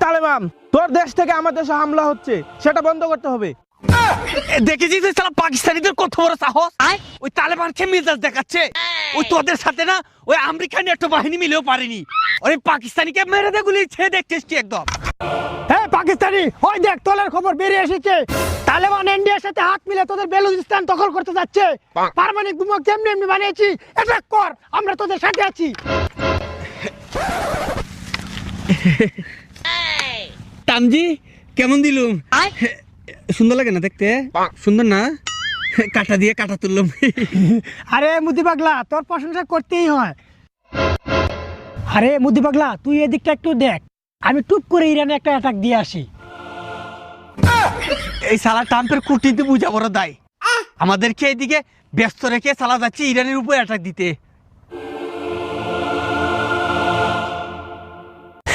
তালেবান, তোর দেশ থেকে আমার দেশে হামলা হচ্ছে, সেটা বন্ধ করতে হবে। দেখেছিস সালা পাকিস্তানিদের কত বড় সাহস, ওই তালেবানকে মিজাজ দেখাচ্ছে। ওই তোদের সাথে না ওই আমেরিকান একটা বাহিনী মিলেও পারেনি। ওই পাকিস্তানিকে মেরে দে গুলি ছেড়ে দেখছিস কি একদম। হ্যাঁ পাকিস্তানি, ওই দেখ তোলের খবর বেরিয়ে এসেছে, তালেবান ইন্ডিয়ার সাথে হাত মিলে তোদের বেলুচিস্তান দখল করতে যাচ্ছে। পারমাণবিক বোমা কেমনি এমনি বানিয়েছি, অ্যাটাক কর, আমরা তোদের সাথে আছি। তামজি কেমন দিলুম? সুন্দর লাগে না দেখতে? সুন্দর না? কাটা দিয়ে কাটা তুললাম। আরে মুদি পাগলা, তোর প্রশংসা করতেই হয়। আরে মুদি পাগলা, তুই এদিকটা একটু দেখ, আমি টুপ করে ইরানে একটা অ্যাটাক দিয়ে আসি। এই সালা ট্রাম্পের কূটনীতি বুঝা বড় দায়। আমাদেরকে এইদিকে ব্যস্ত রেখে সালা যাচ্ছে ইরানের উপর অ্যাটাক দিতে।